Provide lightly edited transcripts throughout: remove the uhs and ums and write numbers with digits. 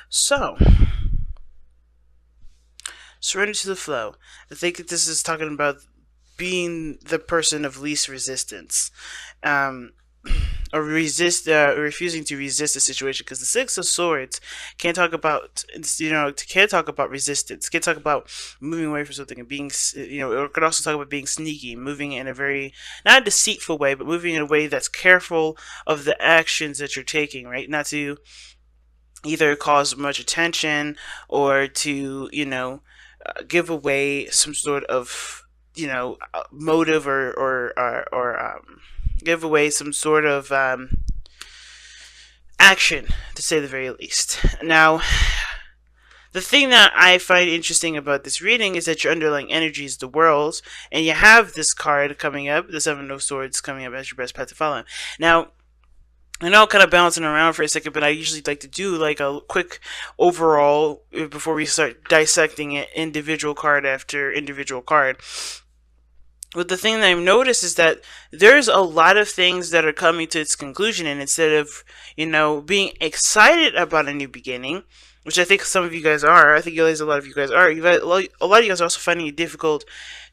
So, surrender to the flow. I think that this is talking about being the person of least resistance, um, or refusing to resist a situation. Because the Six of Swords can't talk about, can't talk about resistance. Can't talk about moving away from something and being, it could also talk about being sneaky, moving in a very not a deceitful way, but moving in a way that's careful of the actions that you're taking, right? Not to either cause much attention or to give away some sort of motive or give away some sort of action, to say the very least. Now, the thing that I find interesting about this reading is that your underlying energy is the world, and you have this card coming up, the Seven of Swords coming up as your best path to follow. Now, I know I'm kind of bouncing around for a second, but I usually like to do like a quick overall before we start dissecting it individual card after individual card. But the thing that I've noticed is that there's a lot of things that are coming to its conclusion, and instead of, being excited about a new beginning, which I think some of you guys are, I think a lot of you guys are, a lot of you guys are also finding it difficult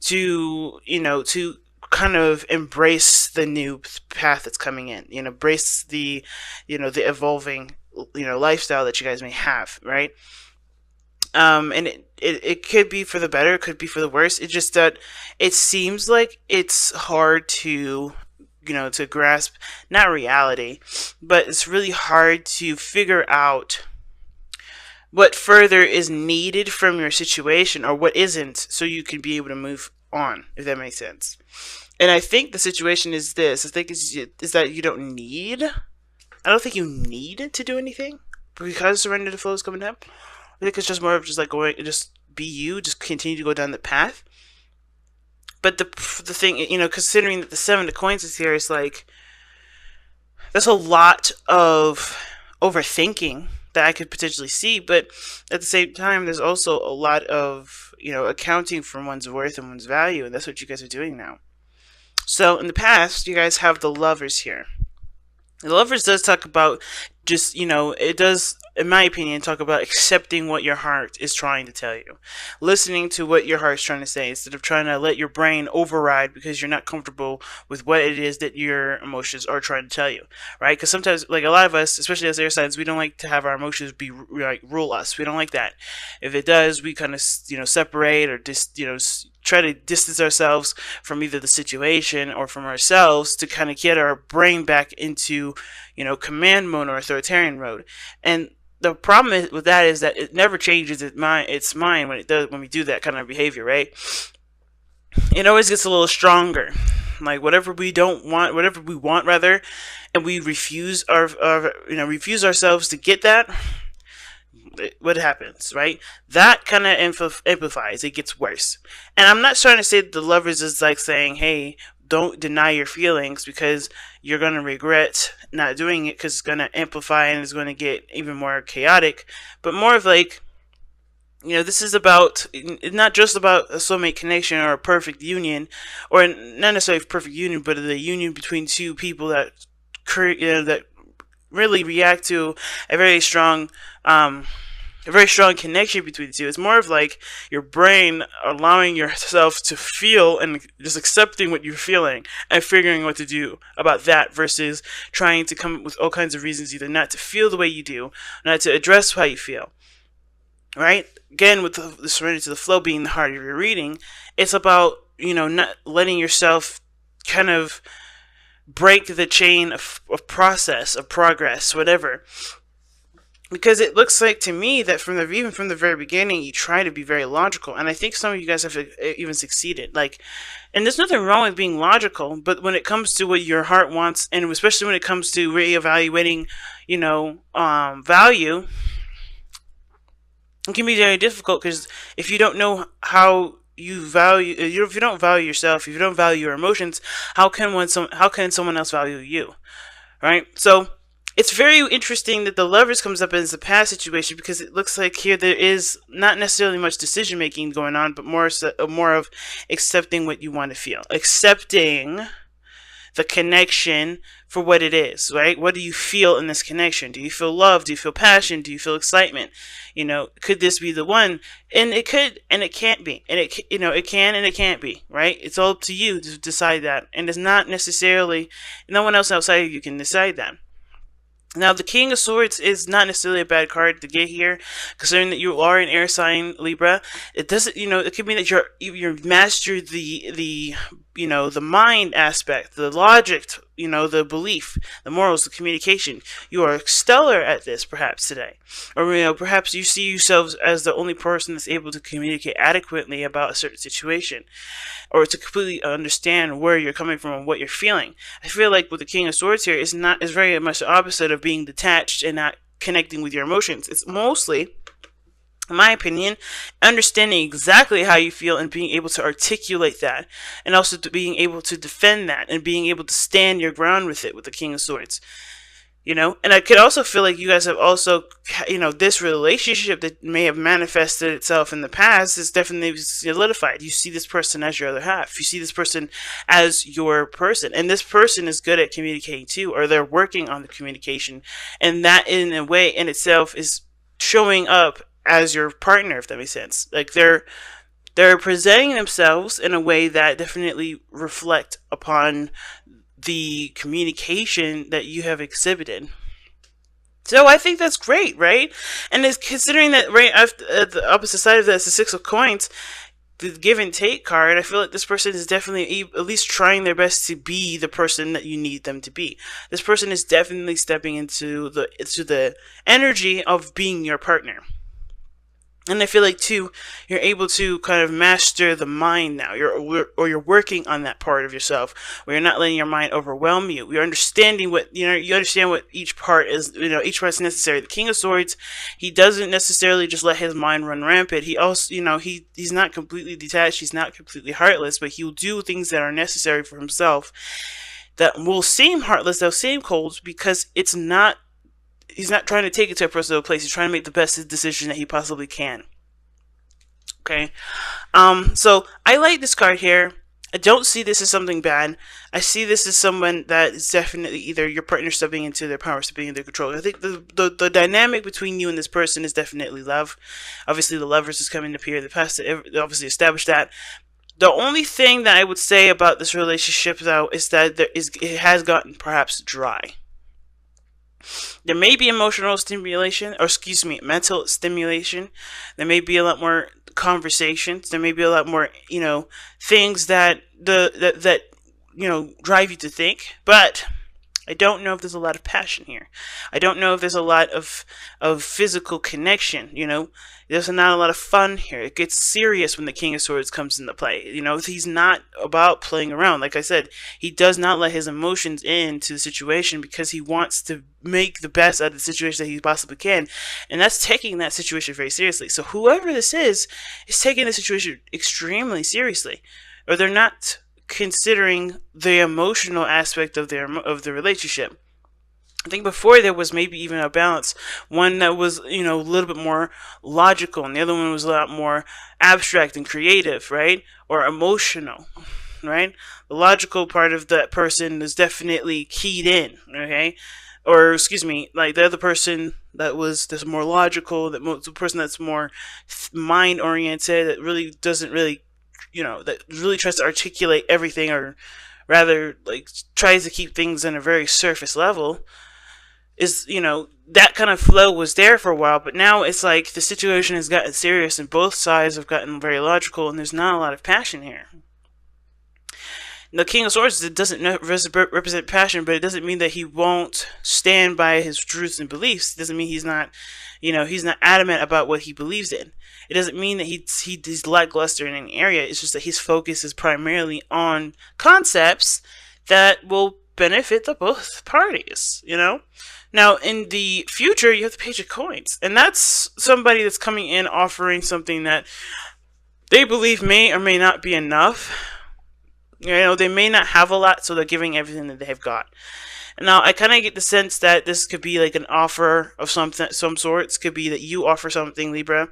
to, to kind of embrace the new path that's coming in, embrace the evolving, lifestyle that you guys may have, right? And it could be for the better, it could be for the worse. It's just that it seems like it's hard to, to grasp, not reality, but it's really hard to figure out what further is needed from your situation or what isn't, so you can be able to move on, if that makes sense. And I think the situation is this. I think is that you don't need. I don't think you need to do anything because surrender to flow is coming up. I think it's just more of just like going, just be you, just continue to go down the path. But the thing, considering that the Seven of Coins is here, is like there's a lot of overthinking that I could potentially see, but at the same time, there's also a lot of accounting for one's worth and one's value, and that's what you guys are doing now. So in the past, you guys have the Lovers here. The Lovers does talk about just, it does, in my opinion, talk about accepting what your heart is trying to tell you. Listening to what your heart's trying to say instead of trying to let your brain override because you're not comfortable with what it is that your emotions are trying to tell you, right? Because sometimes, like a lot of us, especially as air signs, we don't like to have our emotions be like rule us. We don't like that. If it does, we kind of, separate or just, try to distance ourselves from either the situation or from ourselves to kind of get our brain back into, command mode or authoritarian mode. And the problem with that is that it never changes its mind when we do that kind of behavior, right? It always gets a little stronger. Like whatever we don't want, whatever we want rather, and we refuse refuse ourselves to get that, what happens, right? That kind of amplifies. It gets worse. And I'm not trying to say that the Lovers is like saying, hey, don't deny your feelings because you're going to regret not doing it because it's going to amplify and it's going to get even more chaotic. But more of like, this is about not just about a soulmate connection or a perfect union, or not necessarily a perfect union, but the union between two people that that really react to a very strong connection between the two. It's more of like your brain allowing yourself to feel and just accepting what you're feeling and figuring what to do about that versus trying to come up with all kinds of reasons either not to feel the way you do, not to address how you feel. Right? Again, with the serenity to the flow being the heart of your reading, it's about, not letting yourself kind of break the chain of process, of progress, whatever. Because it looks like to me that even from the very beginning, you try to be very logical, and I think some of you guys have even succeeded. Like, and there's nothing wrong with being logical, but when it comes to what your heart wants, and especially when it comes to reevaluating, value, it can be very difficult because if you don't know how you value, if you don't value yourself, if you don't value your emotions, how can someone else value you, right? So it's very interesting that the Lovers comes up as the past situation because it looks like here there is not necessarily much decision making going on, but more of accepting what you want to feel, accepting the connection for what it is, right? What do you feel in this connection? Do you feel love? Do you feel passion? Do you feel excitement? Could this be the one? And it could, and it can't be. And it can and it can't be, right? It's all up to you to decide that. And it's not necessarily, no one else outside of you can decide that. Now, the King of Swords is not necessarily a bad card to get here, considering that you are an air sign, Libra. It doesn't, it could mean that you're mastered the mind aspect, the logic, the belief, the morals, the communication. You are stellar at this, perhaps today, or perhaps you see yourselves as the only person that's able to communicate adequately about a certain situation, or to completely understand where you're coming from and what you're feeling. I feel like with the King of Swords here is very much the opposite of being detached and not connecting with your emotions. It's mostly, in my opinion, understanding exactly how you feel and being able to articulate that, and also being able to defend that and being able to stand your ground with it with the King of Swords. And I could also feel like you guys have also, this relationship that may have manifested itself in the past is definitely solidified. You see this person as your other half. You see this person as your person. And this person is good at communicating too, or they're working on the communication. And that in a way in itself is showing up as your partner, if that makes sense. Like they're presenting themselves in a way that definitely reflect upon the communication that you have exhibited. So I think that's great, right? And it's considering that right after, at the opposite side of that is the Six of Coins, the give and take card. I feel like this person is definitely at least trying their best to be the person that you need them to be. This person is definitely stepping into the energy of being your partner. And I feel like too, you're able to kind of master the mind now. You're working on that part of yourself where you're not letting your mind overwhelm you. You're understanding you understand what each part is. Each part's necessary. The King of Swords, he doesn't necessarily just let his mind run rampant. He also, he's not completely detached. He's not completely heartless, but he'll do things that are necessary for himself that will seem heartless, they'll seem cold, because he's not trying to take it to a personal place. He's trying to make the best decision that he possibly can. Okay. So I like this card here. I don't see this as something bad. I see this as someone that is definitely either your partner stepping into their power, stepping into their control. I think the dynamic between you and this person is definitely love. Obviously, the Lovers is coming up here in the past to obviously establish that. The only thing that I would say about this relationship, though, is that it has gotten perhaps dry. There may be emotional stimulation, or excuse me, mental stimulation. There may be a lot more conversations. There may be a lot more, things that drive you to think. But I don't know if there's a lot of passion here. I don't know if there's a lot of physical connection. There's not a lot of fun here. It gets serious when the King of Swords comes into play. He's not about playing around. Like I said, he does not let his emotions into the situation because he wants to make the best out of the situation that he possibly can. And that's taking that situation very seriously. So whoever this is taking the situation extremely seriously. Or they're not considering the emotional aspect of the relationship. I think before there was maybe even a balance. One that was, a little bit more logical, and the other one was a lot more abstract and creative, right? Or emotional, right? The logical part of that person is definitely keyed in, okay? Or, excuse me, like the other person that's more logical, the person that's more mind-oriented, that really doesn't really, that really tries to articulate everything, or rather, like, tries to keep things on a very surface level, is, that kind of flow was there for a while, but now it's like the situation has gotten serious and both sides have gotten very logical, and there's not a lot of passion here. The King of Swords, it doesn't represent passion, but it doesn't mean that he won't stand by his truths and beliefs. It doesn't mean he's not, he's not adamant about what he believes in. It doesn't mean that he's lackluster in any area. It's just that his focus is primarily on concepts that will benefit the both parties, Now, in the future, you have the Page of Coins. And that's somebody that's coming in offering something that they believe may or may not be enough. They may not have a lot, so they're giving everything that they've got. And now, I kind of get the sense that this could be like an offer of some sorts. Could be that you offer something, Libra.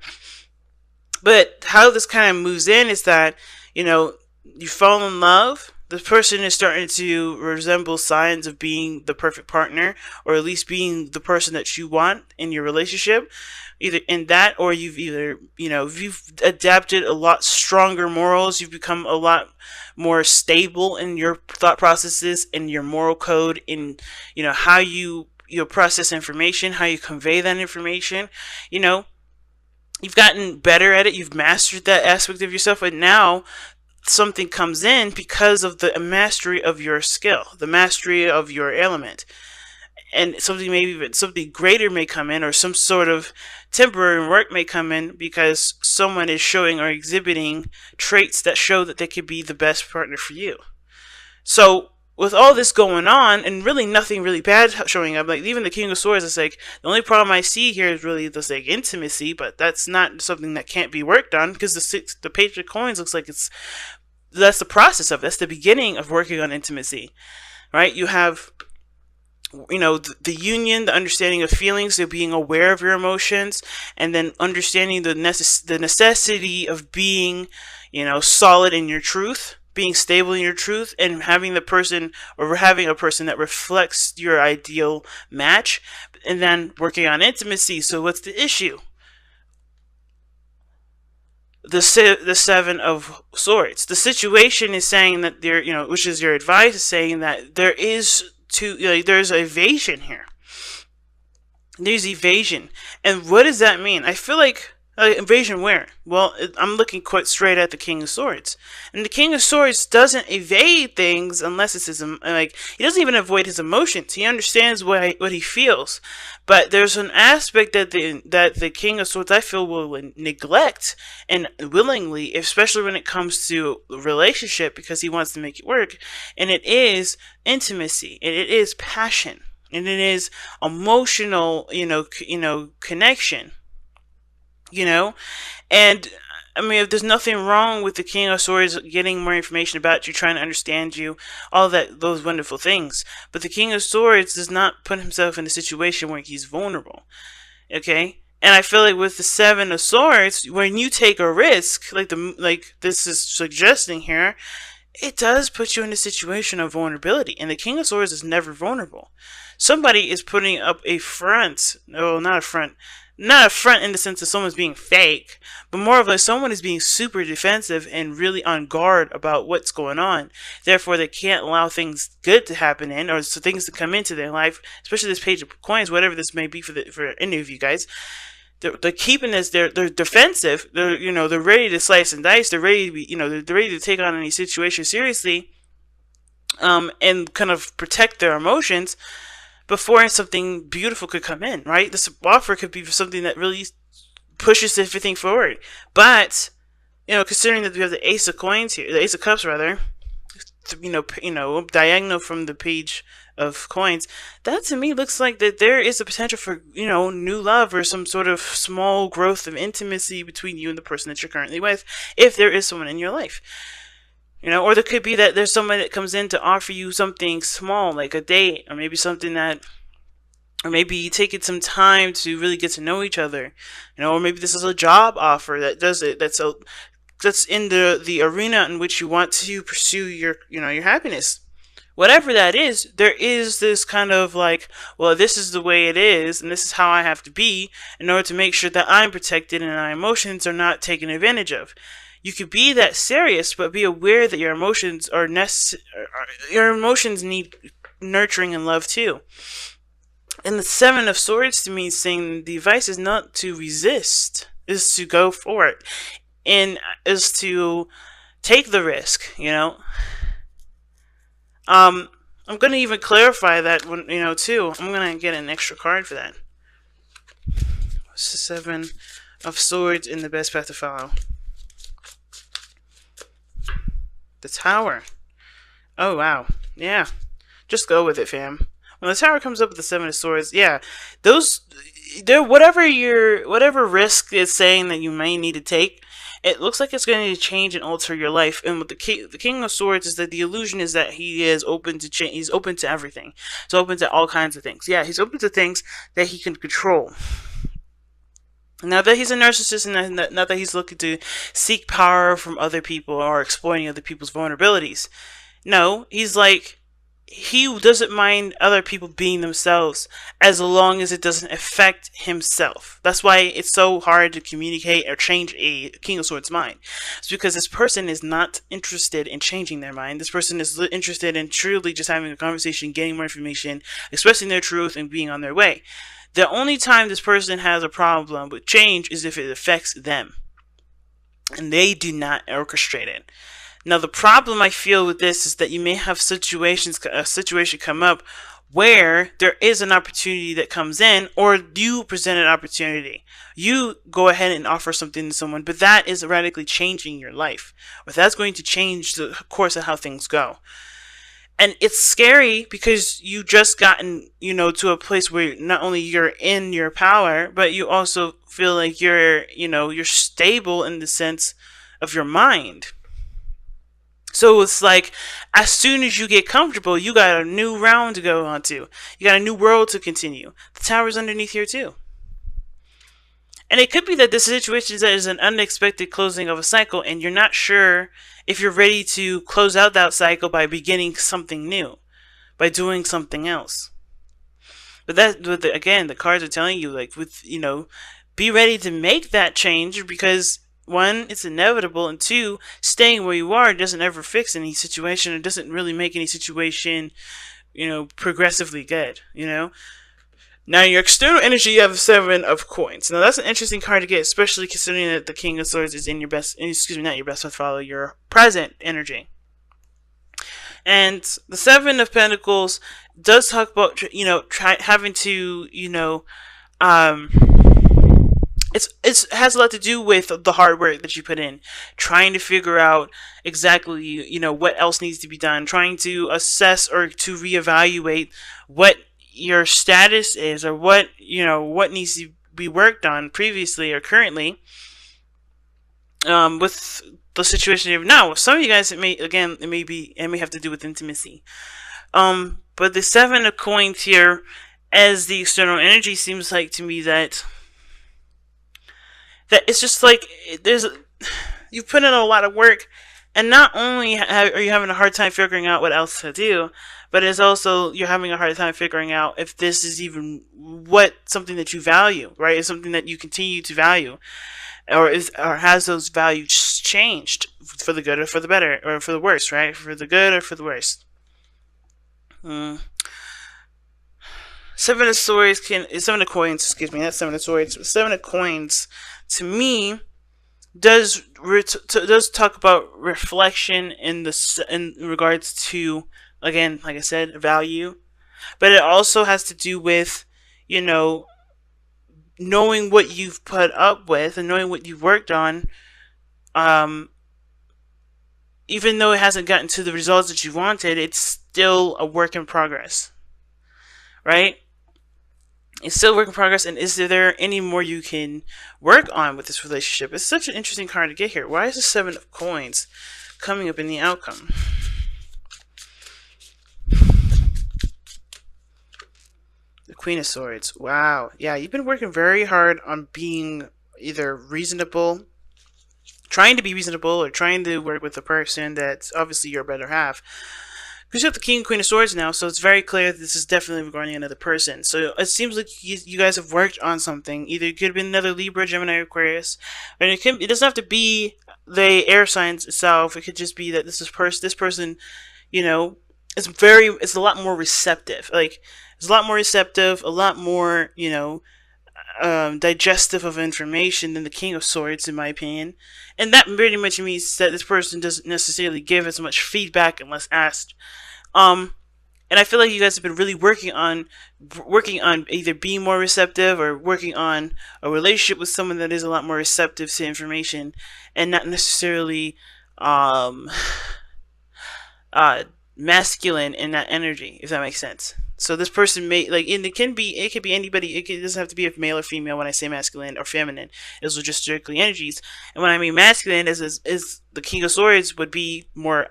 But how this kind of moves in is that, you fall in love. the person is starting to resemble signs of being the perfect partner, or at least being the person that you want in your relationship. Either in that, or you've adapted a lot stronger morals. You've become a lot more stable in your thought processes, in your moral code, in how you process information, how you convey that information. You've gotten better at it. You've mastered that aspect of yourself, and now something comes in because of the mastery of your skill, the mastery of your element. And something, maybe even something greater may come in, or some sort of temporary work may come in because someone is showing or exhibiting traits that show that they could be the best partner for you. So with all this going on, and really nothing really bad showing up, like even the King of Swords, it's like the only problem I see here is really this like intimacy, but that's not something that can't be worked on, because the Page of Coins looks like that's the process of it. That's the beginning of working on intimacy, right? You have the union, the understanding of feelings, so being aware of your emotions, and then understanding the necessity of being solid in your truth, being stable in your truth, and having a person that reflects your ideal match, and then working on intimacy. So what's the issue? The Seven of Swords. The situation is saying that which is your advice, is saying that there's evasion here. There's evasion. And what does that mean? I feel like invasion where? Well, I'm looking quite straight at the King of Swords. And the King of Swords doesn't evade things unless it's he doesn't even avoid his emotions. He understands what he feels. But there's an aspect that the King of Swords, I feel, will neglect, and willingly, especially when it comes to relationship, because he wants to make it work. And it is intimacy, and it is passion, and it is emotional, connection. And I mean, if there's nothing wrong with the King of Swords getting more information about you, trying to understand you, all those wonderful things. But the King of Swords does not put himself in a situation where he's vulnerable. Okay? And I feel like with the Seven of Swords, when you take a risk, like this is suggesting here, it does put you in a situation of vulnerability. And the King of Swords is never vulnerable. Somebody is putting up a front. No, not a front. Not a front in the sense that someone's being fake, but more of like someone is being super defensive and really on guard about what's going on. Therefore, they can't allow things good to happen or things to come into their life, especially this Page of Coins, whatever this may be for any of you guys. They're keeping this. They're defensive. They're ready to slice and dice. They're ready to be. They're ready to take on any situation seriously, and kind of protect their emotions before something beautiful could come in, right? This offer could be something that really pushes everything forward. But, considering that we have the Ace of Coins here, the Ace of Cups rather, diagonal from the Page of Coins, that to me looks like that there is a potential for, new love or some sort of small growth of intimacy between you and the person that you're currently with, if there is someone in your life. Or there could be that there's somebody that comes in to offer you something small, like a date, or maybe something or maybe taking some time to really get to know each other, or maybe this is a job offer that does it. That's in the arena in which you want to pursue your happiness. Whatever that is, there is this kind of well, this is the way it is, and this is how I have to be in order to make sure that I'm protected and my emotions are not taken advantage of. You could be that serious, but be aware that your emotions your emotions need nurturing and love too. And the Seven of Swords to me is saying the advice is not to resist, is to go for it, and is to take the risk. I'm going to even clarify that one, too. I'm going to get an extra card for that. What's the Seven of Swords in the best path to follow? The Tower. Oh, wow. Yeah. Just go with it, fam. When the Tower comes up with the Seven of Swords, yeah. Whatever risk is saying that you may need to take, it looks like it's going to change and alter your life. And with the King of Swords is that the illusion is that he is open to change. He's open to everything. He's open to all kinds of things. Yeah, he's open to things that he can control. Not that he's a narcissist, and not that he's looking to seek power from other people or exploiting other people's vulnerabilities. No, he's like, he doesn't mind other people being themselves as long as it doesn't affect himself. That's why it's so hard to communicate or change a King of Swords mind. It's because this person is not interested in changing their mind. This person is interested in truly just having a conversation, getting more information, expressing their truth, and being on their way. The only time this person has a problem with change is if it affects them, and they do not orchestrate it. Now, the problem I feel with this is that you may have a situation come up where there is an opportunity that comes in, or you present an opportunity. You go ahead and offer something to someone, but that is radically changing your life. But that's going to change the course of how things go. And it's scary because you just gotten, to a place where not only you're in your power, but you also feel like you're stable in the sense of your mind. So it's like, as soon as you get comfortable, you got a new round to go on to. You got a new world to continue. The tower's underneath here too. And it could be that this situation is an unexpected closing of a cycle, and you're not sure if you're ready to close out that cycle by beginning something new, by doing something else. But again, the cards are telling you, like, be ready to make that change, because one, it's inevitable, and two, staying where you are doesn't ever fix any situation. It doesn't really make any situation, progressively good, Now, your external energy, you have 7 of coins. Now, that's an interesting card to get, especially considering that the King of Swords is in your not your best follow, your present energy. And the 7 of Pentacles does talk about, having to, it has a lot to do with the hard work that you put in, trying to figure out exactly, what else needs to be done, trying to assess or to reevaluate what your status is, or what needs to be worked on previously or currently, with the situation you have now. Some of you guys, it may have to do with intimacy. But the 7 of coins here as the external energy seems like to me that it's just like you put in a lot of work, and not only are you having a hard time figuring out what else to do, but it's also you're having a hard time figuring out if this is even something that you value, right? Is something that you continue to value, or has those values changed for the good or for the better or for the worse, right? For the good or for the worse. 7 of Swords 7 of Coins, excuse me, not 7 of Swords. 7 of Coins, to me, does talk about reflection in regards to, again, like I said, value, but it also has to do with, knowing what you've put up with and knowing what you've worked on, even though it hasn't gotten to the results that you wanted, it's still a work in progress, right? It's still a work in progress, and is there any more you can work on with this relationship? It's such an interesting card to get here. Why is the 7 of Coins coming up in the outcome? The Queen of Swords. Wow. Yeah, you've been working very hard on being either reasonable, trying to be reasonable, or trying to work with a person that's obviously your better half. Because you have the King and Queen of Swords now, so it's very clear that this is definitely regarding another person. So it seems like you guys have worked on something. Either it could have been another Libra, Gemini, or Aquarius. And it doesn't have to be the air signs itself. It could just be that this person, it's a lot more receptive. Like, it's a lot more receptive, a lot more, digestive of information than the King of Swords, in my opinion. And that pretty much means that this person doesn't necessarily give as much feedback unless asked. And I feel like you guys have been really working on either being more receptive or working on a relationship with someone that is a lot more receptive to information and not necessarily masculine in that energy, if that makes sense. So this person may, like, and it could be anybody. It doesn't have to be a male or female when I say masculine or feminine. Those are just strictly energies. And when I mean masculine, is the King of Swords would be more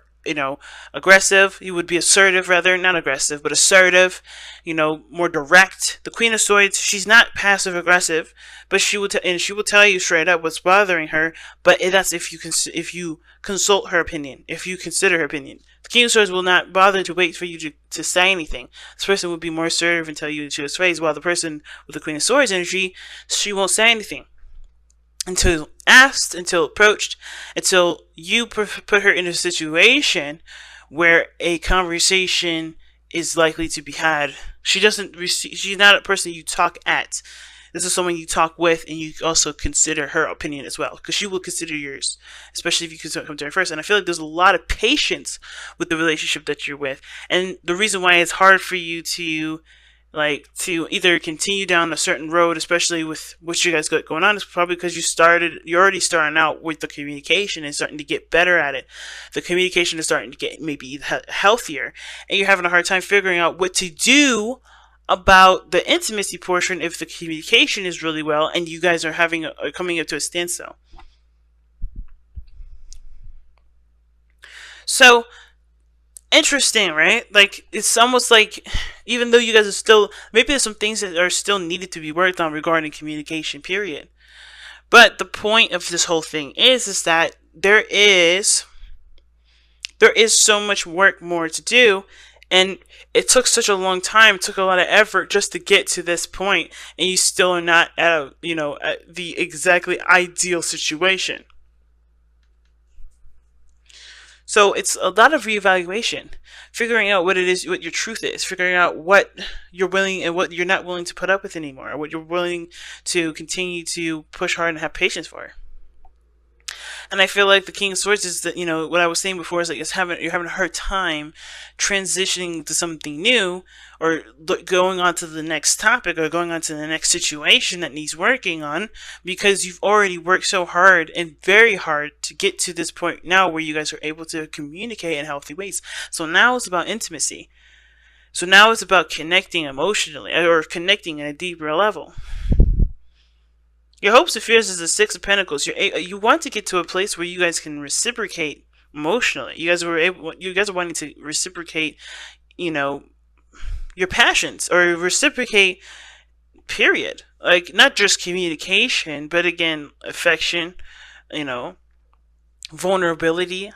aggressive. You would be assertive, rather, not aggressive, but assertive, more direct. The Queen of Swords, she's not passive aggressive, but she will tell you straight up what's bothering her. But that's if you consult her opinion, if you consider her opinion. The King of Swords will not bother to wait for you to say anything. This person would be more assertive and tell you to his face, while the person with the Queen of Swords energy, she won't say anything until asked, until approached, until you put her in a situation where a conversation is likely to be had. She's not a person you talk at. This is someone you talk with, and you also consider her opinion as well, because she will consider yours, especially if you come to her first. And I feel like there's a lot of patience with the relationship that you're with, and the reason why it's hard for you to either continue down a certain road, especially with what you guys got going on, is probably because you're already starting out with the communication and starting to get better at it. The communication is starting to get maybe healthier, and you're having a hard time figuring out what to do about the intimacy portion if the communication is really well and you guys are coming up to a standstill. So interesting, right? Like, it's almost like, even though you guys are still, maybe there's some things that are still needed to be worked on regarding communication, period. But the point of this whole thing is that there is so much work more to do, and it took such a long time, it took a lot of effort just to get to this point, and you still are not at at the exactly ideal situation. So it's a lot of reevaluation, figuring out what it is, what your truth is, figuring out what you're willing and what you're not willing to put up with anymore, or what you're willing to continue to push hard and have patience for. And I feel like the King of Swords is that, what I was saying before is like you're having a hard time transitioning to something new, or going on to the next topic, or going on to the next situation that needs working on, because you've already worked so hard and very hard to get to this point now where you guys are able to communicate in healthy ways. So now it's about intimacy. So now it's about connecting emotionally, or connecting at a deeper level. Your hopes and fears is the Six of Pentacles. You want to get to a place where you guys can reciprocate emotionally. You guys are wanting to reciprocate, your passions, or reciprocate, period. Like, not just communication, but again, affection, vulnerability,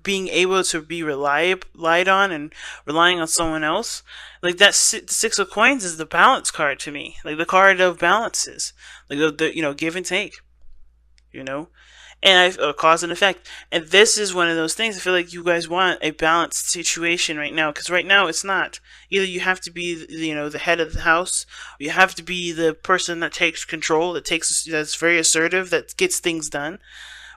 being able to be relied on and relying on someone else. Like, that Six of Coins is the balance card to me, like the card of balances, like the give and take, and cause and effect. And this is one of those things. I feel like you guys want a balanced situation right now, because right now it's not. Either you have to be the head of the house, or you have to be the person that takes control, that's very assertive, that gets things done,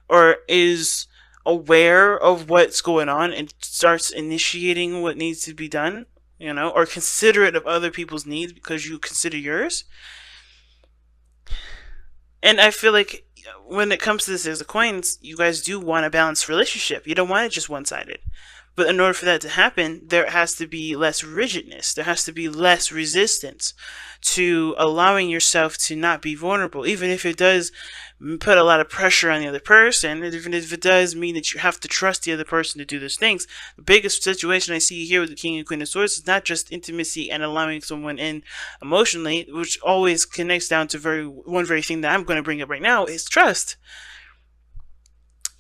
or is aware of what's going on and starts initiating what needs to be done, or considerate of other people's needs because you consider yours. And I feel like when it comes to this Six of Coins, you guys do want a balanced relationship. You don't want it just one-sided. But in order for that to happen, there has to be less rigidness. There has to be less resistance to allowing yourself to not be vulnerable, even if it does put a lot of pressure on the other person, even if it does mean that you have to trust the other person to do those things. The biggest situation I see here with the King and Queen of Swords is not just intimacy and allowing someone in emotionally, which always connects down to one very thing that I'm going to bring up right now, is trust.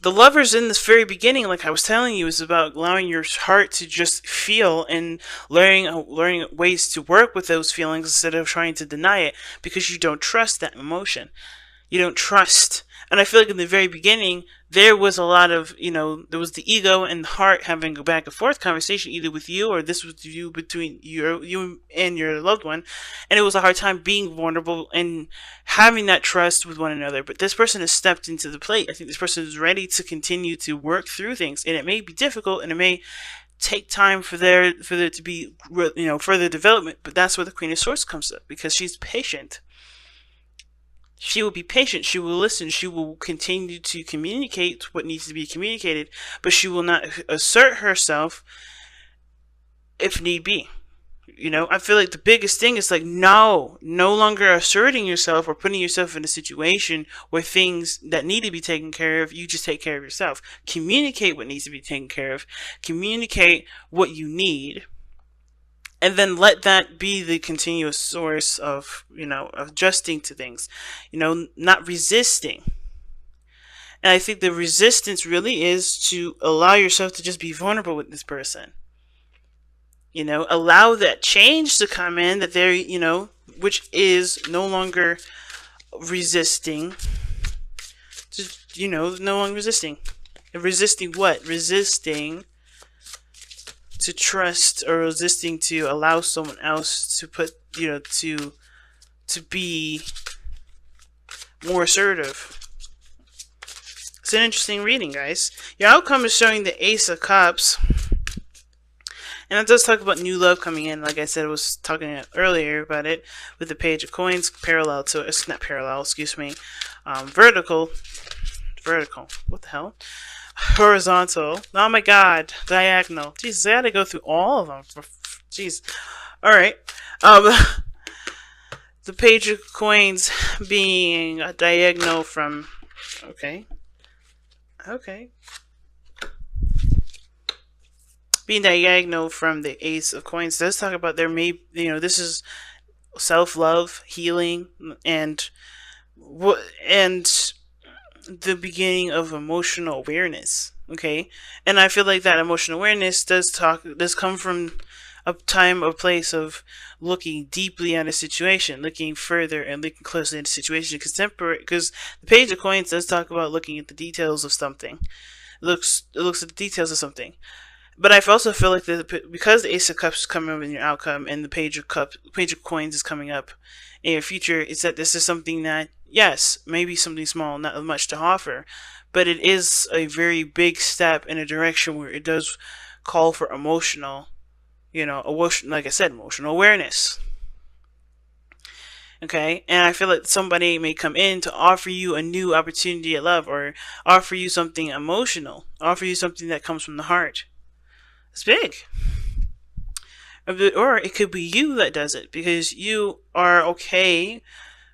The Lovers in this very beginning, like I was telling you, is about allowing your heart to just feel and learning ways to work with those feelings instead of trying to deny it, because you don't trust that emotion. You don't trust. And I feel like in the very beginning, there was a lot of, there was the ego and the heart having a back and forth conversation, either with you or this was you, between you and your loved one. And it was a hard time being vulnerable and having that trust with one another. But this person has stepped into the plate. I think this person is ready to continue to work through things. And it may be difficult, and it may take time for there to be, further development. But that's where the Queen of Swords comes up, because she's patient. She will be patient, she will listen, she will continue to communicate what needs to be communicated, but she will not assert herself if need be. I feel like the biggest thing is like, no longer asserting yourself or putting yourself in a situation where things that need to be taken care of, you just take care of yourself. Communicate what needs to be taken care of. Communicate what you need. And then let that be the continuous source of, adjusting to things, not resisting. And I think the resistance really is to allow yourself to just be vulnerable with this person. Allow that change to come in, that they're, which is no longer resisting. Just, no longer resisting. Resisting what? Resisting to trust, or resisting to allow someone else to put, to be more assertive. It's an interesting reading, guys. Your outcome is showing the Ace of Cups. And it does talk about new love coming in. Like I said, I was talking earlier about it with the Page of Coins parallel to, it's not parallel, excuse me, vertical, what the hell? Horizontal. Oh my god, diagonal. Jesus, I had to go through all of them. Jeez. Alright. The Page of Coins being a diagonal from, okay. Being diagonal from the Ace of Coins does talk about there may, this is self-love, healing, and the beginning of emotional awareness. Okay, and I feel like that emotional awareness does come from a time or place of looking deeply at a situation, looking further and looking closely at a situation, because the Page of Coins does talk about looking at the details of something. It looks at the details of something. But I also feel like because the Ace of Cups is coming up in your outcome, and the Page of Coins is coming up in your future, is that this is something that, yes, maybe something small, not much to offer, but it is a very big step in a direction where it does call for emotional, like I said, emotional awareness. Okay, and I feel like somebody may come in to offer you a new opportunity at love, or offer you something emotional, offer you something that comes from the heart. It's big. Or it could be you that does it, because you are okay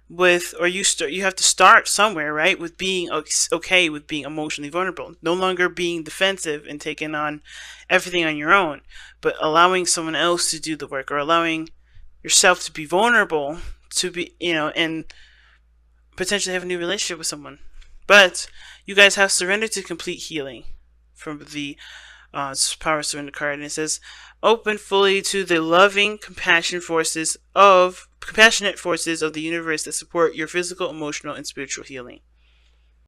with, or you have to start somewhere, right? With being okay with being emotionally vulnerable, no longer being defensive and taking on everything on your own, but allowing someone else to do the work, or allowing yourself to be vulnerable, to be, and potentially have a new relationship with someone. But you guys have surrendered to complete healing from the Power Surrender card, and it says, open fully to the loving, compassionate forces of the universe that support your physical, emotional, and spiritual healing.